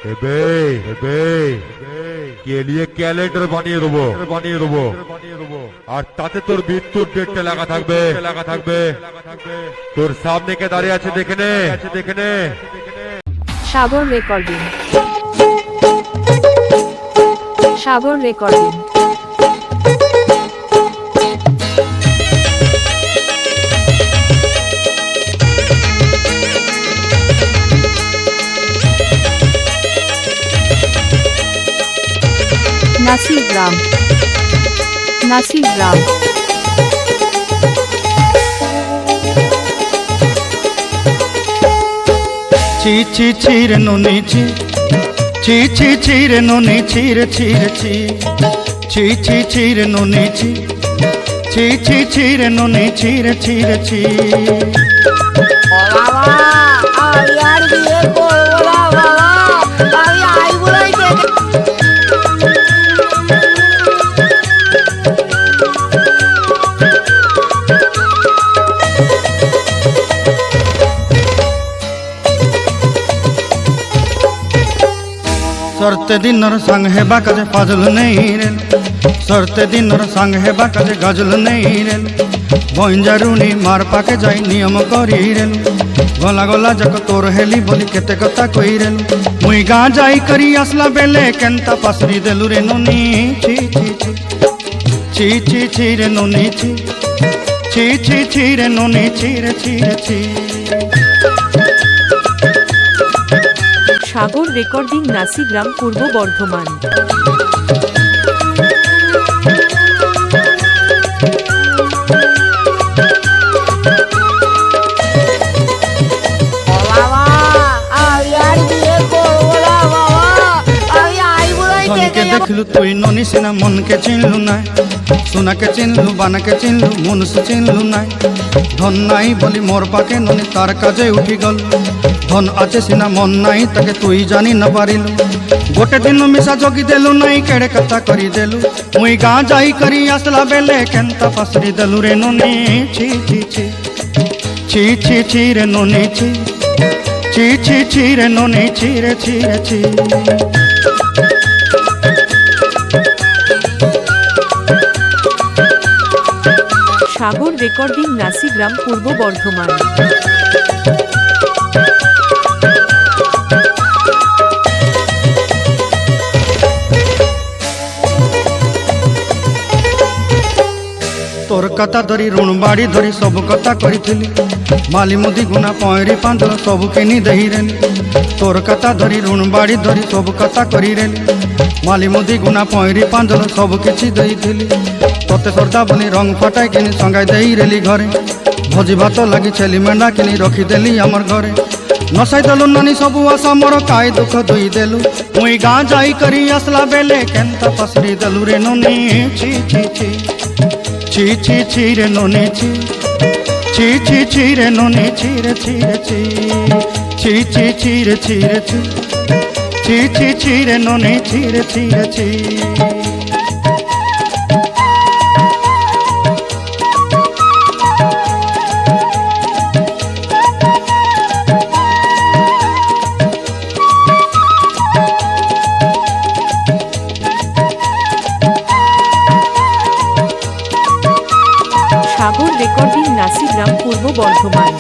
এবে এবে কে নিয়ে ক্যালেন্ডার বানিয়ে দেবো আর তাতে তোর মৃত্যুর ডেটটা লেখা থাকবে তোর সামনে কে দাঁড়িয়ে আছে দেখে নে সাগর রেকর্ডিং। নাসিগ্রাম। ছি ছি ছি রে নুনি ছি রে নুনি ছি রে ছি ছি রে নুনি ছি রে নুনি ছি রে ছি। सरते दिनर संग हेबा काजे फाजल नहीं रेल सरते दिनर संग हेबा काजे गजल नहीं रेल बंजारुनी मार पाके जाई नियम करी रेल गला गला जक तोर हेली बोली केते कथा कई रेल मुई गा जाई करी असला बेले केंता पासरी देलु रे नुनी ची रे नुनी ची रे नुनी ची रे। সাগর রেকর্ডিং, নাসিগ্রাম, পূর্ব বর্ধমান। के देखलु तुई ननी सिना मन के चिन्हलु ना सोना के चिन्हलु बाना के चिन्हलु मनुष्य चिन्हलु ना धन नाई बोली मोर पाके ननी तार काजे उठी गल धन आचे सिना मन नाई ताके तुई जानी न पारिलु गोटे दिन मिसा जोगी देलु नाई केड़े कथा करी देलु मुई गा जाई करी असला बेले केंता पासरी देलु रे ननी ची रे ननी ची रे ननी ची रे ची। সাগর রেকর্ডিং, নাসিগ্রাম, পূর্ব বর্ধমান। तोर कथा धरी ऋण बाड़ी धरी सब कथा करी माली मुदी गुना पयरी पांदल सब किनी दही रेली तोर कथा धरी ऋण बाड़ी धरी सब कथा करी रेली माली मुदी गुना पयरी पांदल सब किछि दही तोते सरदा बोली रंग फटाई किनी संगाई देई रेली घरे भोजी भात लगी छेली मेंढा किनी रखी देली आमर घरे नसाई देलु नानी सबु आशा मोर काई दुख दुई देलु मुई गा जाई करी असला बेले केंता पसरी देलु रे नुनी ची रे नुनी ची रे नुनी ची रे ची रे नुनी ची रे ची। সাগর রেকর্ডিং, নাসিগ্রাম, পূর্ব বর্ধমান।